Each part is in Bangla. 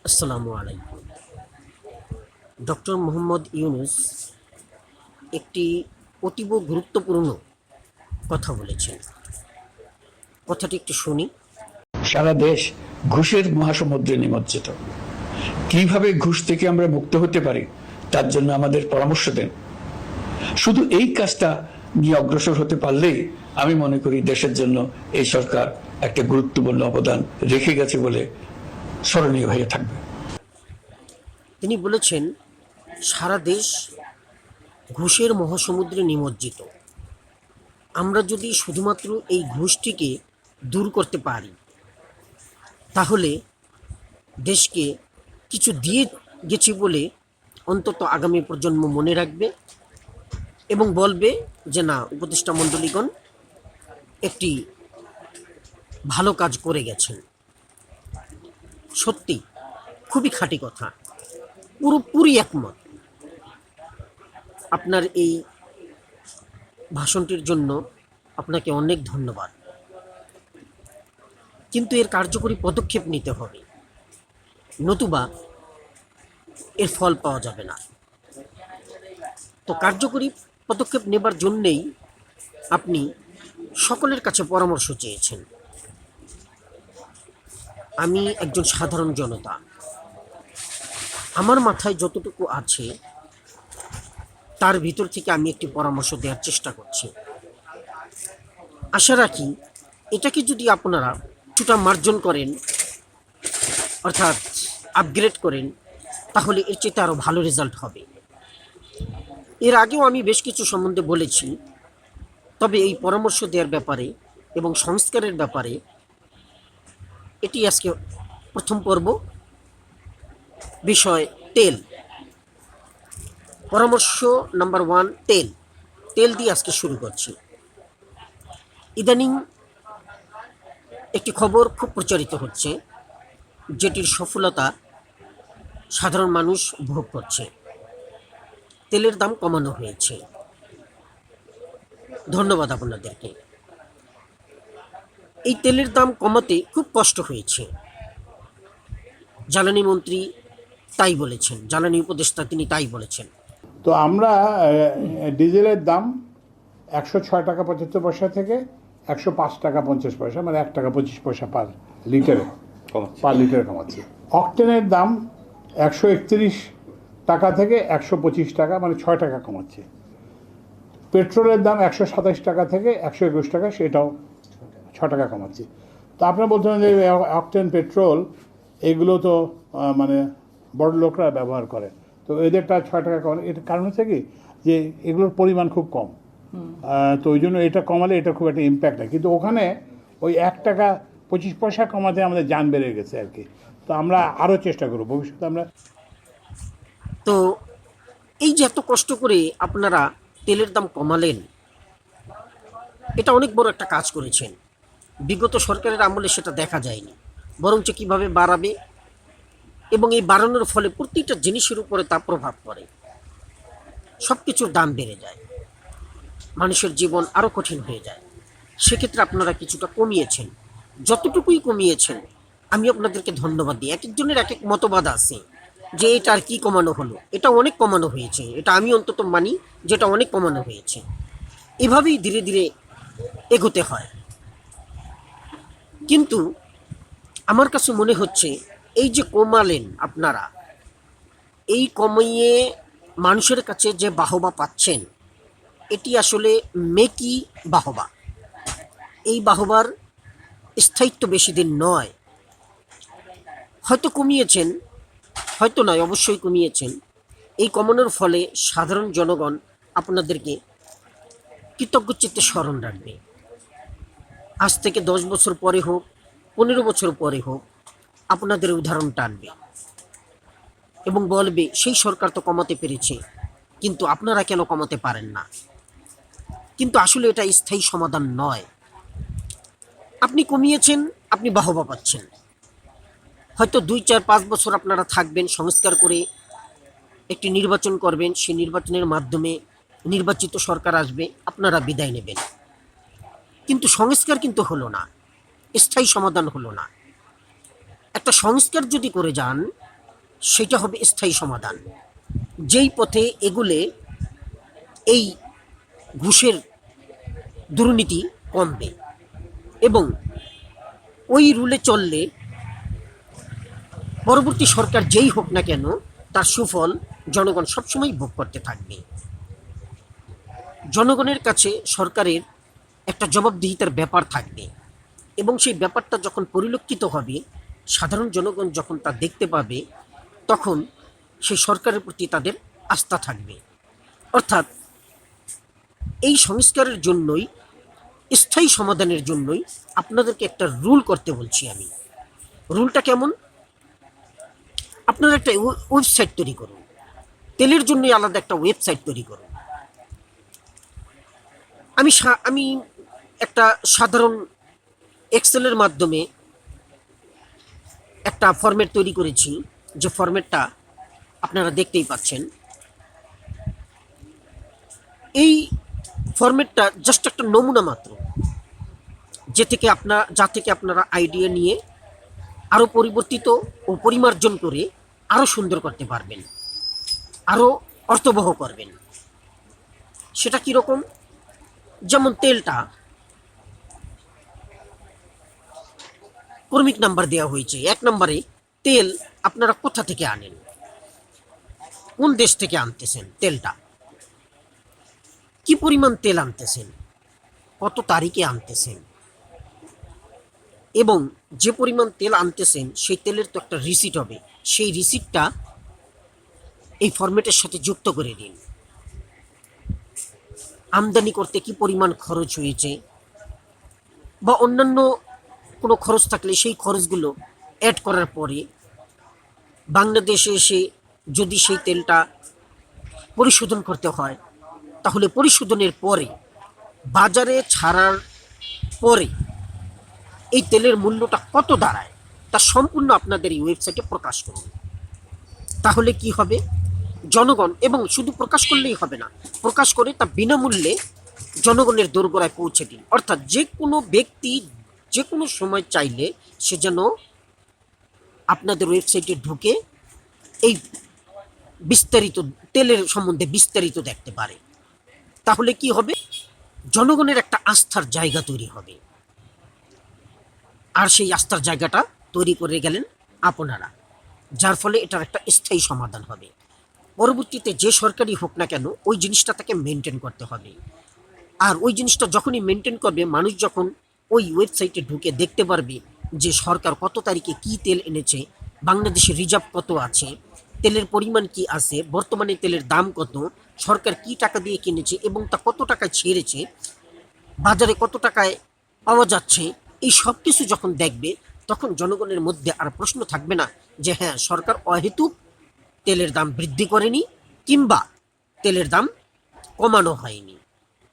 আসসালামু আলাইকুম। ডক্টর মোহাম্মদ ইউনূস একটি অতীব গুরুত্বপূর্ণ কথা বলেছেন। কথাটি একটু শুনি। সারা দেশ ঘুষের মহাসমুদ্রে নিমজ্জিত। কিভাবে ঘুষ থেকে আমরা মুক্ত হতে পারি তার জন্য আমাদের পরামর্শ দেন। শুধু এই কাজটা নিয়ে অগ্রসর হতে পারলেই আমি মনে করি দেশের জন্য এই সরকার একটা গুরুত্বপূর্ণ অবদান রেখে গেছে বলে স্মরণীয় হয়ে থাকবে। তিনি বলেছেন, সারা দেশ ঘুষের মহাসমুদ্রে নিমজ্জিত। আমরা যদি শুধুমাত্র এই ঘুষটিকে দূর করতে পারি, তাহলে দেশকে কিছু দিয়ে গেছি বলে অন্তত আগামী প্রজন্ম মনে রাখবে এবং বলবে যে না, উপদেষ্টা মণ্ডলীগণ একটি ভালো কাজ করে গেছেন। সত্যি খুবই খাঁটি কথা, পুরোপুরি একমত। আপনার এই ভাষণটির জন্য আপনাকে অনেক ধন্যবাদ। কিন্তু এর কার্যকরী পদক্ষেপ নিতে হবে, নতুবা এর ফল পাওয়া যাবে না। তো কার্যকরী পদক্ষেপ নেবার জন্যেই আপনি সকলের কাছে পরামর্শ চেয়েছেন। আমি একজন সাধারণ জনতা, আমার মাথায় যতটুকু আছে তার ভিতর থেকে আমি একটি পরামর্শ দেওয়ার চেষ্টা করছি। আশা রাখি এটাকে যদি আপনারা কিছুটা মার্জন করেন, অর্থাৎ আপগ্রেড করেন, তাহলে এর চেয়ে আরও ভালো রেজাল্ট হবে। এর আগেও আমি বেশ কিছু সম্বন্ধে বলেছি, তবে এই পরামর্শ দেওয়ার ব্যাপারে এবং সংস্কারের ব্যাপারে এটি আজকে প্রথম পর্ব। বিষয় তেল। পরামর্শ নাম্বার 1, তেল। তেল দিয়ে আজকে শুরু করছি। ইদানিং একটি খবর খুব প্রচারিত হচ্ছে, যেটির সফলতা সাধারণ মানুষ ভোগ করছে। তেলের দাম কমানো হয়েছে। ধন্যবাদ আপনাদেরকে। এই তেলের দাম কমাতে খুব কষ্ট হয়েছে। জ্বালানি মন্ত্রী তাই বলেছেন, জ্বালানি উপদেষ্টা তিনি তাই বলেছেন। তো আমরা ডিজেলের দাম 106 টাকা 75 পয়সা থেকে 105 টাকা 50 পয়সা, মানে 1 টাকা 25 পয়সা পার লিটারে কমাচ্ছি। অকটেনের দাম 131 টাকা থেকে 125 টাকা, মানে 6 টাকা কমাচ্ছে। পেট্রোলের দাম 127 টাকা থেকে 121 টাকা, সেটাও 6 টাকা কমাচ্ছি। তো আপনারা বলছেন যে অকটেন পেট্রোল এগুলো তো মানে বড় লোকরা ব্যবহার করে, তো এদেরটা 6 টাকা কমালে, এটা কারণ হচ্ছে কি যে এগুলোর পরিমাণ খুব কম, তো ওই জন্য এটা কমালে এটা খুব একটা ইম্প্যাক্ট হয়। কিন্তু ওখানে ওই 1 টাকা 25 পয়সা কমাতে আমাদের যান বেড়ে গেছে আর কি। তো আমরা আরও চেষ্টা করব ভবিষ্যতে আমরা। তো এই যে এত কষ্ট করে আপনারা তেলের দাম কমালেন, এটা অনেক বড় একটা কাজ করেছেন। বিগত সরকারের আমলে সেটা দেখা যায়নি, বরঞ্চ কিভাবে বাড়াবে এবং এই বাড়ানোর ফলে প্রতিটা জিনিসের উপরে তা প্রভাব পড়ে। সব কিছুর দাম বেড়ে যায়, মানুষের জীবন আরও কঠিন হয়ে যায়। সেক্ষেত্রে আপনারা কিছুটা কমিয়েছেন, যতটুকুই কমিয়েছেন আমি আপনাদেরকে ধন্যবাদ দিই। এক একজনের এক এক মতবাদ আছে যে এটা আর কি কমানো হলো, এটা অনেক কমানো হয়েছে, এটা আমি অন্তত মানি যেটা অনেক কমানো হয়েছে। এভাবেই ধীরে ধীরে এগোতে হয়। কিন্তু আমার কাছে মনে হচ্ছে এই যে কমালেন আপনারা, এই কমিয়ে মানুষের কাছে যে বাহবা পাচ্ছেন, এটি আসলে মেকি বাহবা। এই বাহবার স্থায়িত্ব বেশি দিন নয়। হয়তো কমিয়েছেন, হয়তো নয়, অবশ্যই কমিয়েছেন। এই কমানোর ফলে সাধারণ জনগণ আপনাদেরকে কৃতজ্ঞ চিত্তে স্মরণ রাখবে। আজ থেকে 10 বছর পরে হোক, 15 বছর পরে হোক, আপনাদের উদাহরণ টানবে এবং বলবে সেই সরকার তো কমাতে পেরেছে, কিন্তু আপনারা কেন কমাতে পারেন না। কিন্তু আসলে এটা স্থায়ী সমাধান নয়। আপনি কমিয়েছেন, আপনি বাহবা পাচ্ছেন। হয়তো 2, 4, 5 বছর আপনারা থাকবেন, সংস্কার করে একটি নির্বাচন করবেন, সেই নির্বাচনের মাধ্যমে নির্বাচিত সরকার আসবে, আপনারা বিদায় নেবেন। কিন্তু সংস্কার কিন্তু হলো না, স্থায়ী সমাধান হলো না। একটা সংস্কার যদি করে যান, সেটা হবে স্থায়ী সমাধান। যেই পথে এগুলে এই ঘুষের দুর্নীতি কমবে এবং ওই রুলে চললে পরবর্তী সরকার যেই হোক না কেন তার সুফল জনগণ সবসময় ভোগ করতে থাকবে। জনগণের কাছে সরকারের একটা জবাবদিহিতার ব্যাপার থাকবে এবং সেই ব্যাপারটা যখন পরিলক্ষিত হবে, সাধারণ জনগণ যখন তা দেখতে পাবে, তখন সেই সরকারের প্রতি তাদের আস্থা থাকবে। অর্থাৎ এই সংস্কারের জন্যই, স্থায়ী সমাধানের জন্যই আপনাদেরকে একটা রুল করতে বলছি আমি। রুলটা কেমন? আপনারা একটা ওয়েবসাইট তৈরি করুন, তেলের জন্যই আলাদা একটা ওয়েবসাইট তৈরি করুন। আমি একটা সাধারণ এক্সেলের মাধ্যমে একটা ফরম্যাট তৈরি করেছি, যে ফরম্যাটটা আপনারা দেখতেই পাচ্ছেন। এই ফরম্যাটটা জাস্ট একটা নমুনা মাত্র, যা থেকে আপনারা আইডিয়া নিয়ে আরও পরিবর্তিত ও পরিমার্জন করে আরও সুন্দর করতে পারবেন, আরও অর্থবহ করবেন। সেটা কীরকম? যেমন তেলটা ক্রমিক নাম্বার দেওয়া হয়েছে। 1 নম্বরে তেল আপনারা কোথা থেকে আনেন, কোন দেশ থেকে আনতেছেন, তেলটা কি পরিমাণ তেল আনতেছেন, কত তারিখে আনতেছেন, এবং যে পরিমাণ তেল আনতেছেন সেই তেলের তো একটা রিসিট হবে। সেই রিসিটটা এই ফরম্যাটের সাথে যুক্ত করে দিন। আমদানি করতে কি পরিমাণ খরচ হয়েছে বা অন্যান্য কোনো খরচ থাকলে সেই খরচগুলো অ্যাড করার পরে বাংলাদেশে এসে যদি সেই তেলটা পরিশোধন করতে হয়, তাহলে পরিশোধনের পরে বাজারে ছাড়ার পরে এই তেলের মূল্যটা কত দাঁড়ায় তা সম্পূর্ণ আপনাদের এই ওয়েবসাইটে প্রকাশ করুন। তাহলে কি হবে, জনগণ, এবং শুধু প্রকাশ করলেই হবে না, প্রকাশ করে তা বিনামূল্যে জনগণের দোরগোড়ায় পৌঁছে দিন। অর্থাৎ যে কোনো ব্যক্তি যে কোনো সময় চাইলে সে যেন আপনাদের ওয়েবসাইটে ঢুকে এই বিস্তারিত তেলের সম্বন্ধে বিস্তারিত দেখতে পারে। তাহলে কি হবে, জনগণের একটা আস্থার জায়গা তৈরি হবে। আর সেই আস্থার জায়গাটা তৈরি করে গেলেন আপনারা, যার ফলে এটার একটা স্থায়ী সমাধান হবে। পরবর্তীতে যে সরকারই হোক না কেন ওই জিনিসটা তাকে মেনটেন করতে হবে। আর ওই জিনিসটা যখনই মেনটেন করবে, মানুষ যখন ওই ওয়েবসাইটে ঢুকে দেখতে পারবে যে সরকার কত তারিখে কি তেল এনেছে, বাংলাদেশের রিজার্ভ কত আছে, তেলের পরিমাণ কি আছে, বর্তমানে তেলের দাম কত, সরকার কি টাকা দিয়ে কিনেছে এবং তা কত টাকায় ছেড়েছে, বাজারে কত টাকায় পাওয়া যাচ্ছে, এই সব কিছু যখন দেখবে, তখন জনগণের মধ্যে আর প্রশ্ন থাকবে না যে হ্যাঁ, সরকার অহেতুক তেলের দাম বৃদ্ধি করেনি কিংবা তেলের দাম কমানো হয়নি,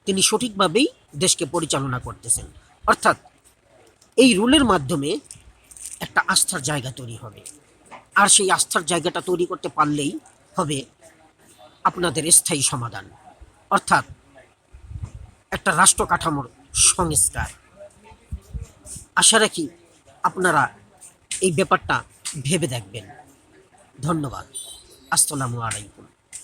তিনি সঠিকভাবেই দেশকে পরিচালনা করতেছেন। অর্থাৎ এই রুলের মাধ্যমে একটা আস্থার জায়গা তৈরি হবে। আর সেই আস্থার জায়গাটা তৈরি করতে পারলেই হবে আপনাদের স্থায়ী সমাধান, অর্থাৎ একটা রাষ্ট্র কাঠামোর সংস্কার। আশা রাখি আপনারা এই ব্যাপারটা ভেবে দেখবেন। ধন্যবাদ। আসসালামু আলাইকুম।